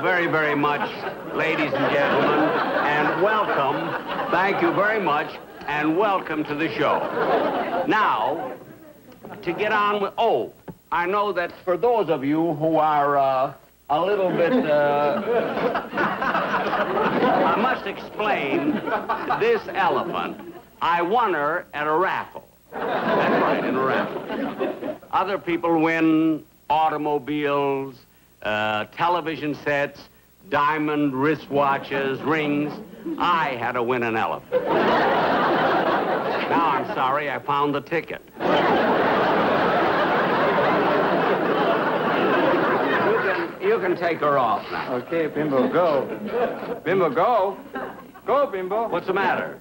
very, very much, ladies and gentlemen, and welcome. Thank you very much, and welcome to the show. Now, to get on with... Oh, I know that for those of you who are a little bit... I must explain this elephant. I won her at a raffle. That's right, in a raffle. Other people win automobiles, television sets, diamond wristwatches, rings. I had to win an elephant. Now I'm sorry, I found the ticket. You can take her off now. Okay, Bimbo, go. Bimbo, go. Go, Bimbo. What's the matter?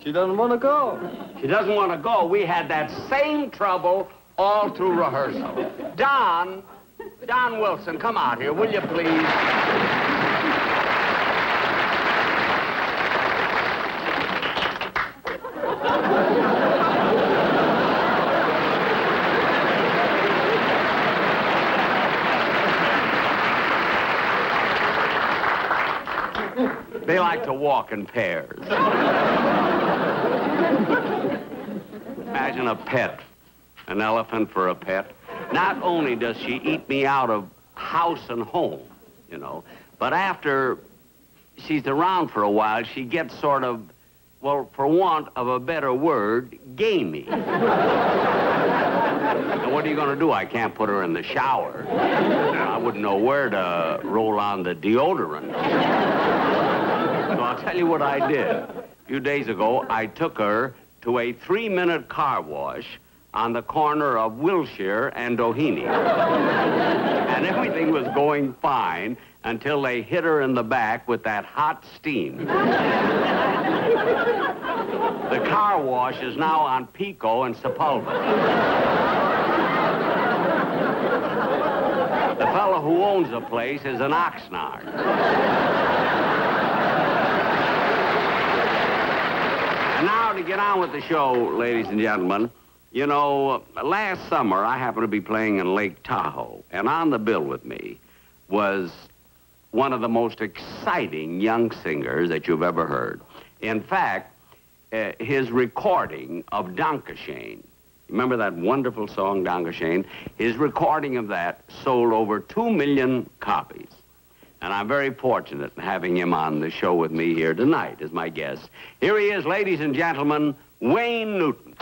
She doesn't want to go. She doesn't want to go. We had that same trouble all through rehearsal. Don Wilson, come out here, will you please? They like to walk in pairs. Imagine a pet, an elephant for a pet. Not only does she eat me out of house and home, you know, but after she's around for a while, she gets sort of, well, for want of a better word, gamey. Now, what are you going to do? I can't put her in the shower. I wouldn't know where to roll on the deodorant. So I'll tell you what I did. A few days ago, I took her to a 3-minute car wash on the corner of Wilshire and Doheny. And everything was going fine until they hit her in the back with that hot steam. The car wash is now on Pico and Sepulveda. The fellow who owns the place is an Oxnard. And now to get on with the show, ladies and gentlemen, you know, last summer I happened to be playing in Lake Tahoe, and on the bill with me was one of the most exciting young singers that you've ever heard. In fact, his recording of Dankeschön, remember that wonderful song, Dankeschön? His recording of that sold over 2 million copies. And I'm very fortunate in having him on the show with me here tonight as my guest. Here he is, ladies and gentlemen, Wayne Newton.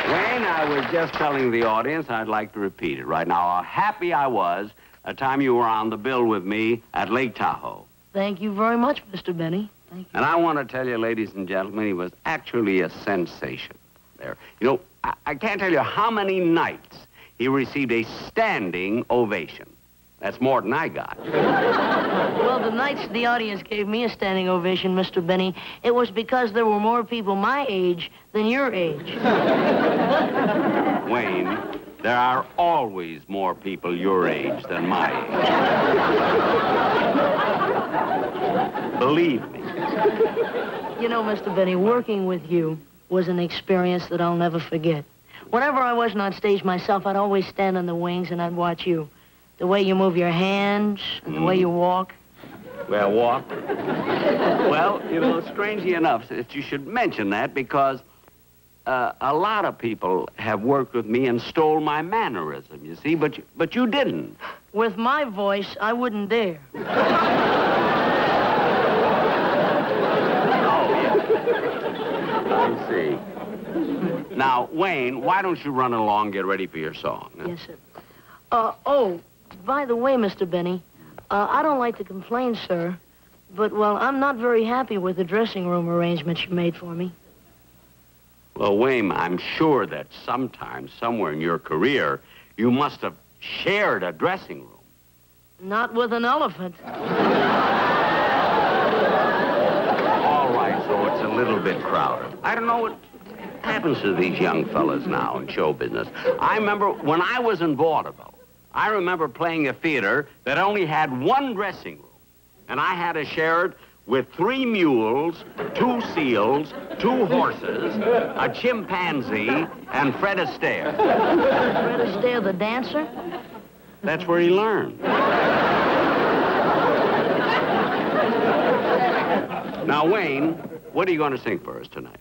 Wayne, I was just telling the audience, I'd like to repeat it right now, how happy I was the time you were on the bill with me at Lake Tahoe. Thank you very much, Mr. Benny. Thank you. And I want to tell you, ladies and gentlemen, he was actually a sensation there. You know, I can't tell you how many nights he received a standing ovation. That's more than I got. Well, the nights the audience gave me a standing ovation, Mr. Benny, it was because there were more people my age than your age. Wayne, there are always more people your age than my age. Believe me. You know, Mr. Benny, working with you was an experience that I'll never forget. Whenever I wasn't on stage myself, I'd always stand in the wings and I'd watch you. The way you move your hands and the way you walk. Well, walk? Well, you know, strangely enough, that you should mention that because a lot of people have worked with me and stole my mannerism, you see, but you didn't. With my voice, I wouldn't dare. Oh, yeah. I see. Now, Wayne, why don't you run along, get ready for your song? Huh? Yes, sir. Oh, by the way, Mr. Benny, I don't like to complain, sir, but, well, I'm not very happy with the dressing room arrangements you made for me. Well, Wayne, I'm sure that sometime, somewhere in your career, you must have shared a dressing room. Not with an elephant. All right, so it's a little bit crowded. I don't know what happens to these young fellas now in show business. I remember when I was in vaudeville, I remember playing a theater that only had one dressing room, and I had to share it with 3 mules, 2 seals, 2 horses, a chimpanzee, and Fred Astaire. Fred Astaire, the dancer? That's where he learned. Now, Wayne, what are you going to sing for us tonight?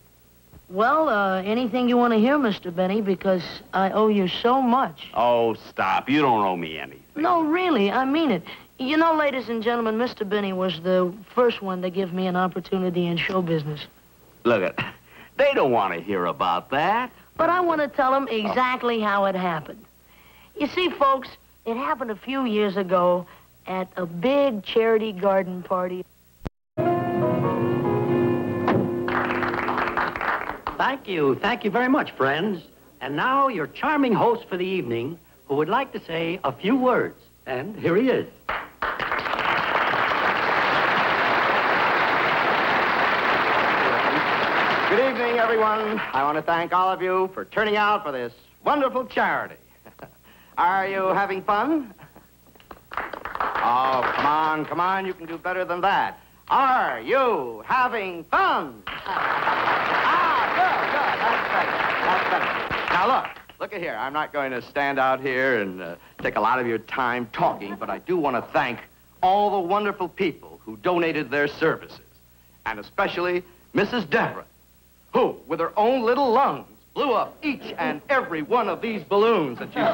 Well, anything you want to hear, Mr. Benny, because I owe you so much. Oh, stop. You don't owe me anything. No, really, I mean it. You know, ladies and gentlemen, Mr. Benny was the first one to give me an opportunity in show business. Look, they don't want to hear about that. But I want to tell them exactly how it happened. You see, folks, it happened a few years ago at a big charity garden party. Thank you very much, friends. And now your charming host for the evening, who would like to say a few words. And here he is. Good evening, everyone. I want to thank all of you for turning out for this wonderful charity. Are you having fun? Oh, come on, you can do better than that. Are you having fun? Good, that's better. Now, look at here. I'm not going to stand out here and take a lot of your time talking, but I do want to thank all the wonderful people who donated their services, and especially Mrs. Deborah, who, with her own little lungs, blew up each and every one of these balloons that you see.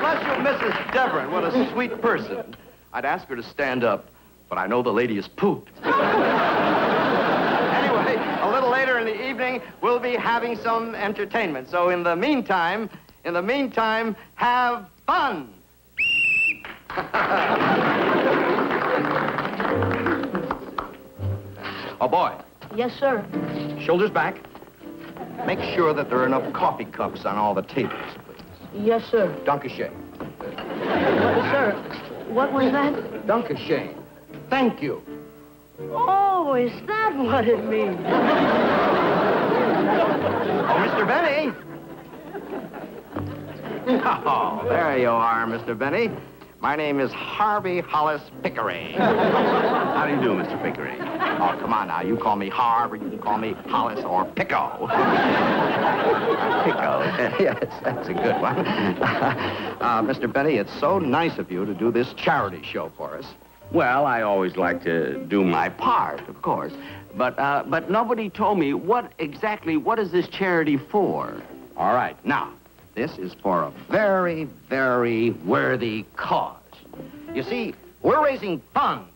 Bless you, Mrs. Deborah. What a sweet person. I'd ask her to stand up, but I know the lady is pooped. Anyway, a little later in the evening, we'll be having some entertainment. So in the meantime, have fun. Oh, boy. Yes, sir. Shoulders back. Make sure that there are enough coffee cups on all the tables, please. Yes, sir. Dankeschön. Sir, what was that? Dankeschön. Thank you. Oh, is that what it means? Oh, Mr. Benny. Oh, there you are, Mr. Benny. My name is Harvey Hollis Pickering. How do you do, Mr. Pickering? Oh, come on now. You call me Harv, or you can call me Hollis or Picko. Picko. Yes, that's a good one. Mr. Benny, it's so nice of you to do this charity show for us. Well, I always like to do my part, of course. But nobody told me what is this charity for? All right, now, this is for a very, very worthy cause. You see, we're raising funds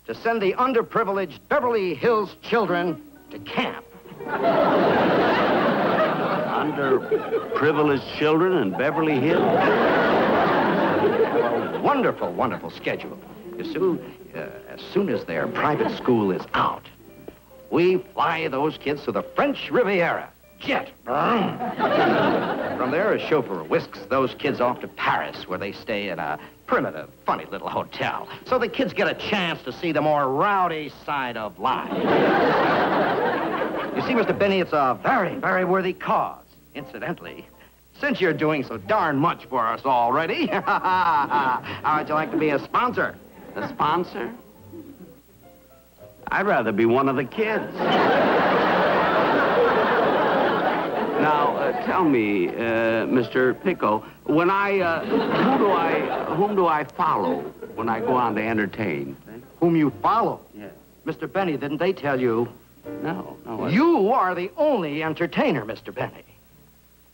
to send the underprivileged Beverly Hills children to camp. Underprivileged children in Beverly Hills? A wonderful, wonderful schedule. As soon as their private school is out, we fly those kids to the French Riviera. Jet. From there, a chauffeur whisks those kids off to Paris, where they stay in a primitive, funny little hotel. So the kids get a chance to see the more rowdy side of life. You see, Mr. Benny, it's a very, very worthy cause. Incidentally, since you're doing so darn much for us already, how would you like to be a sponsor? A sponsor? I'd rather be one of the kids. Now, tell me, Mr. Picko, when whom do I follow when I go on to entertain? Whom you follow? Yes. Mr. Benny, didn't they tell you? No. You are the only entertainer, Mr. Benny.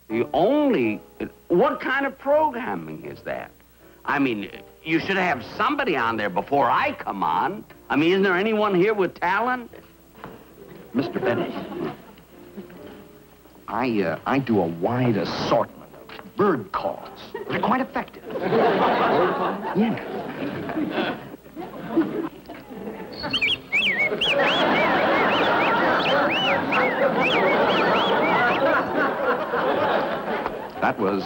The only... What kind of programming is that? I mean, you should have somebody on there before I come on. I mean, isn't there anyone here with talent? Mr. Benny, I do a wide assortment of bird calls. They're quite effective. Bird calls? Yes. That was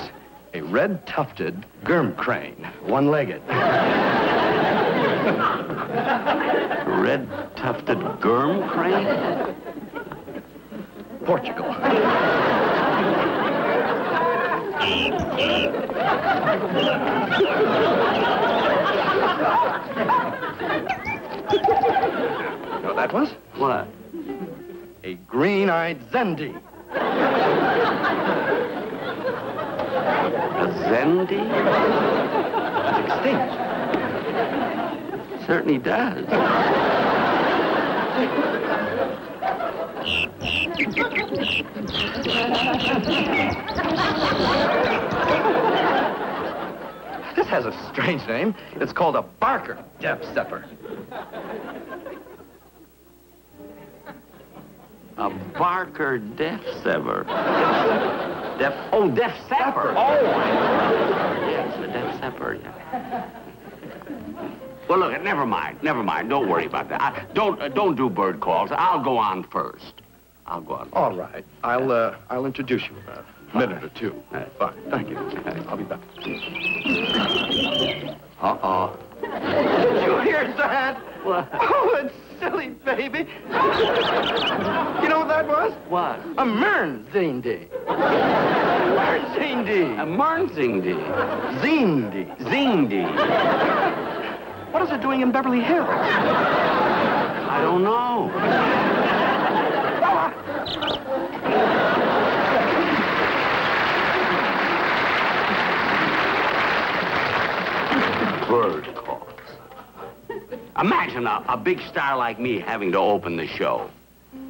a red-tufted germ crane, one-legged. Red-tufted germ crane? Portugal. You know what that was? What? A green-eyed Zendy. A Zendy? Extinct. Certainly does. This has a strange name. It's called a Barker Deaf Sepper. A Barker Deaf Sever. Deaf Sepper. Oh, yes, a Deaf Sepper, yeah. Well, look, never mind. Don't worry about that. Don't do bird calls. I'll go on first. I'll go on. All right. I'll introduce you in a minute or two. Fine. Thank you. I'll be back. Uh-oh. Did you hear that? What? Oh, that silly baby. You know what that was? What? A Mernzindi. Mernzindi. A Mernzindi. Zindi. Zindi. What is it doing in Beverly Hills? I don't know. Bird calls. Imagine a big star like me having to open the show.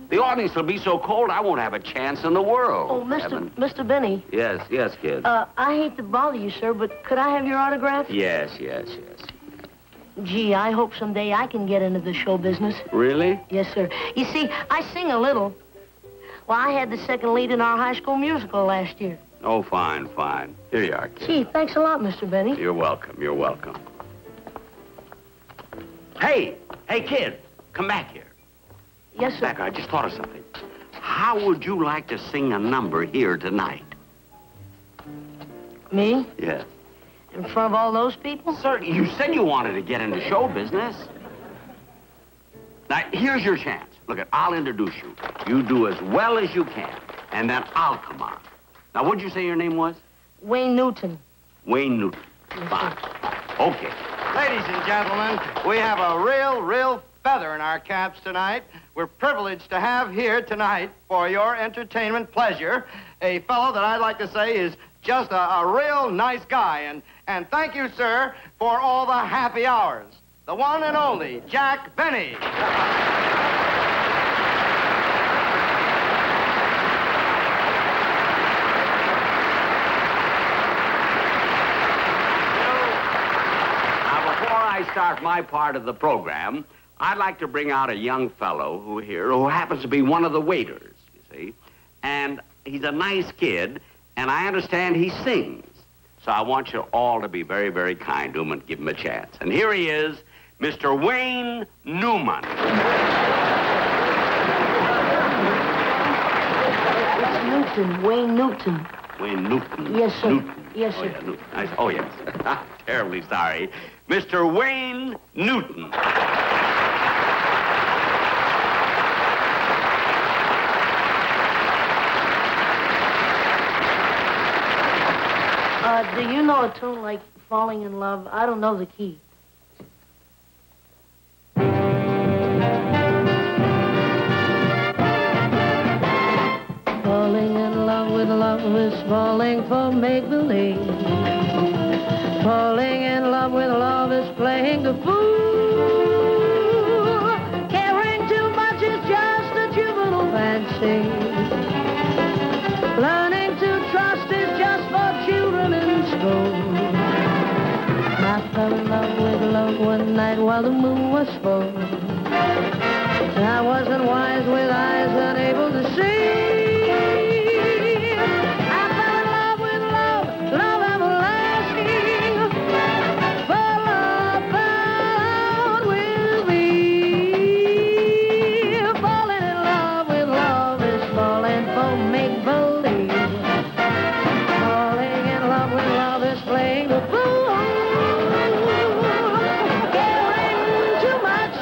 The audience will be so cold, I won't have a chance in the world. Oh, Mr. Benny. Yes, kid. I hate to bother you, sir, but could I have your autograph? Yes. Gee, I hope someday I can get into the show business. Really? Yes, sir. You see, I sing a little. Well, I had the second lead in our high school musical last year. Oh, fine. Here you are, kid. Gee, thanks a lot, Mr. Benny. You're welcome. Hey, kid, come back here. Yes, sir. Back, I just thought of something. How would you like to sing a number here tonight? Me? Yes. In front of all those people? Sir, you said you wanted to get into show business. Now, here's your chance. Look, I'll introduce you. You do as well as you can, and then I'll come on. Now, what'd you say your name was? Wayne Newton. Wayne Newton. Fine. Okay. Ladies and gentlemen, we have a real feather in our caps tonight. We're privileged to have here tonight for your entertainment pleasure a fellow that I'd like to say is just a real nice guy. And thank you, sir, for all the happy hours. The one and only Jack Benny. I start my part of the program, I'd like to bring out a young fellow who happens to be one of the waiters, you see. And he's a nice kid, and I understand he sings. So I want you all to be very, very kind to him and give him a chance. And here he is, Mr. Wayne Newman. It's Newton, Wayne Newton. Wayne Newton. Yes, sir. Newton. Yes, sir. Oh, yeah, Newton. Oh, yes. Terribly sorry. Mr. Wayne Newton. Do you know a tune like Falling in Love? I don't know the key. Falling in love with love is falling for make-believe. Falling in love with love is playing the fool. Caring too much is just a juvenile fancy. Learning to trust is just for children in school. I fell in love with love one night while the moon was full. I wasn't wise with eyes unable to see.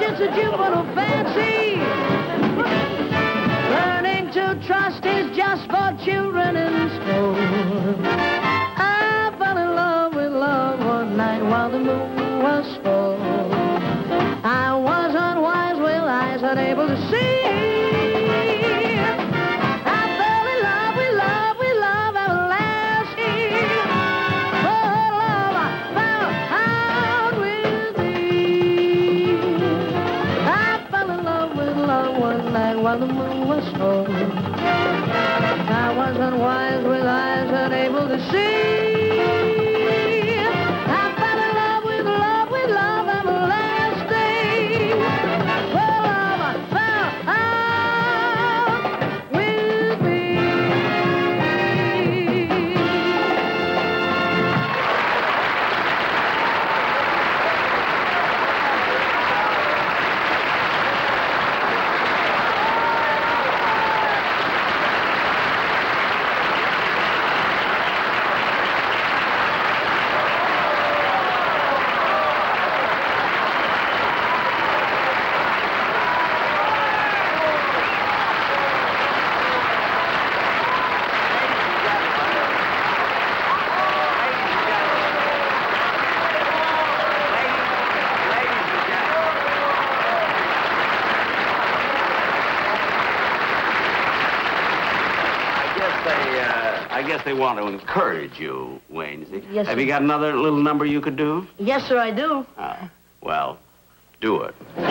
It's a juvenile fancy. Learning soul. I was unwise with eyes unable to see. I fell in love with love, with love everlasting. For love fell out with me. I guess they want to encourage you, Wayne. See? Yes, Have sir. you got another little number you could do? Yes, sir, I do. Well, do it. Do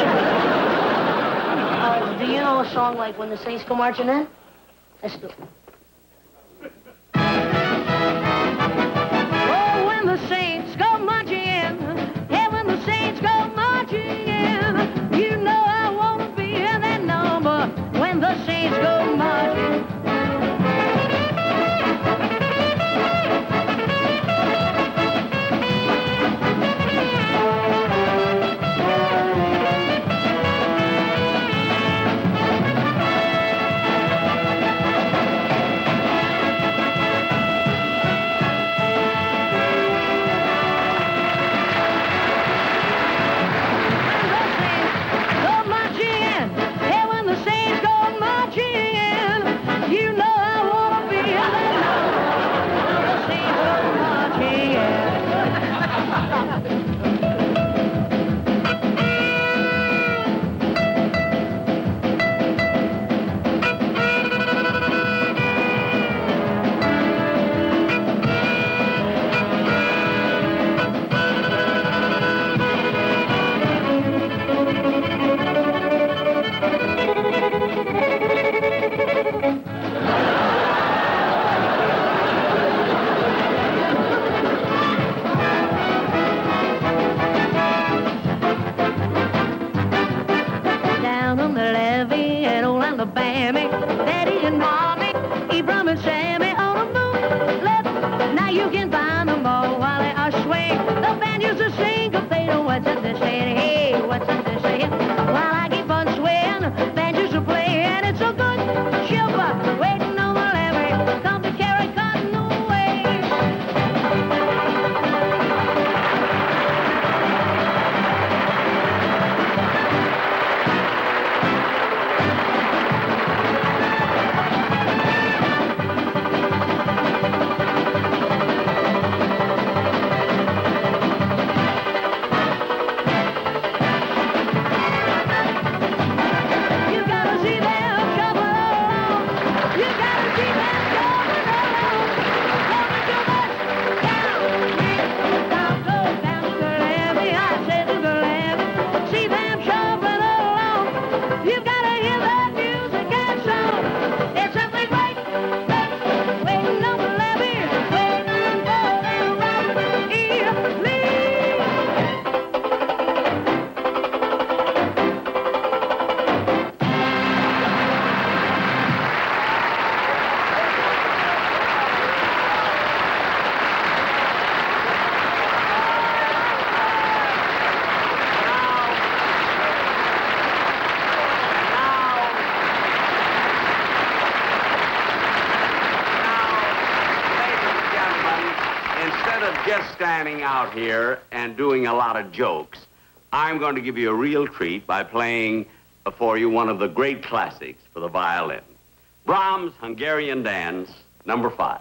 you know a song like When the Saints Go Marching In? Let's do it. Oh, when the saints go marching in, yeah, when the saints go marching in, you know I want to be in that number when the saints go marching. Just standing out here and doing a lot of jokes, I'm going to give you a real treat by playing for you one of the great classics for the violin. Brahms' Hungarian Dance, number 5.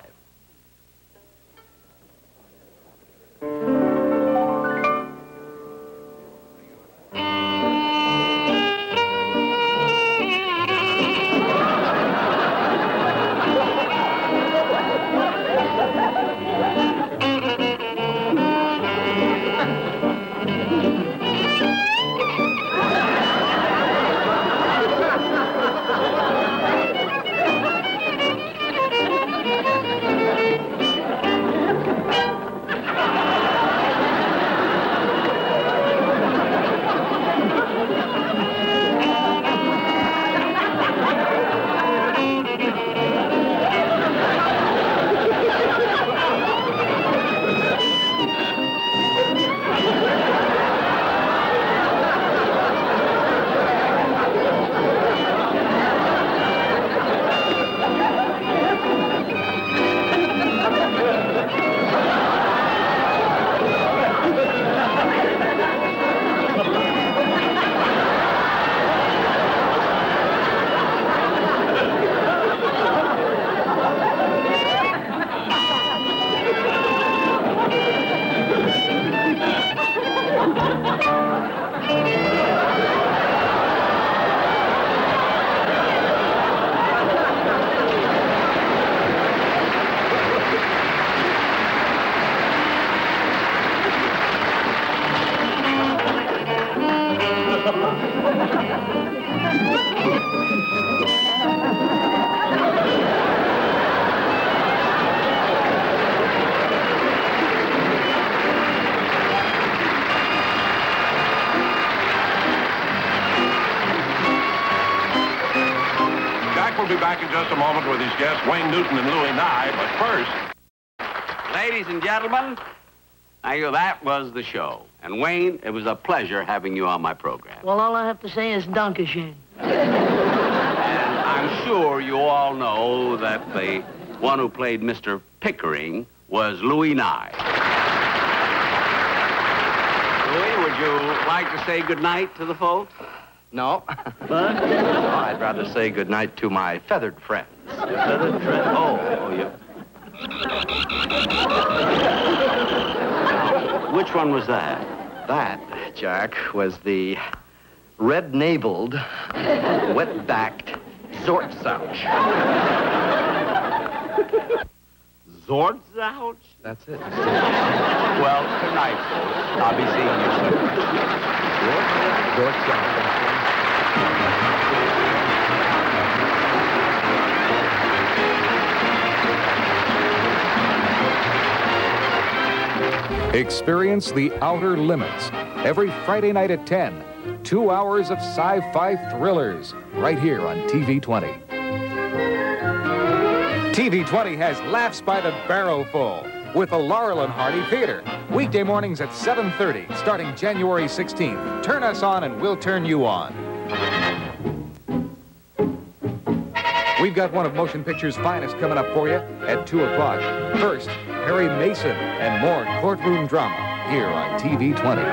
just a moment with his guests, Wayne Newton and Louis Nye, but first... Ladies and gentlemen, that was the show. And Wayne, it was a pleasure having you on my program. Well, all I have to say is Dankeschön. And I'm sure you all know that the one who played Mr. Pickering was Louis Nye. Louis, would you like to say goodnight to the folks? No. What? Oh, I'd rather say goodnight to my feathered friends. Feathered friend? Oh, you... Which one was that? That, Jack, was the red-naveled, wet-backed Zortzouch. Zortzouch? That's it. Well, good night, folks. I'll be seeing you soon. Zortzouch. Experience The Outer Limits every Friday night at 10. 2 hours of sci-fi thrillers right here on TV20. TV20 has Laughs by the Barrelful with the Laurel and Hardy Theater. Weekday mornings at 7:30, starting January 16th. Turn us on and we'll turn you on. We've got one of motion picture's finest coming up for you at 2 o'clock. First, Harry Mason and more courtroom drama here on TV20.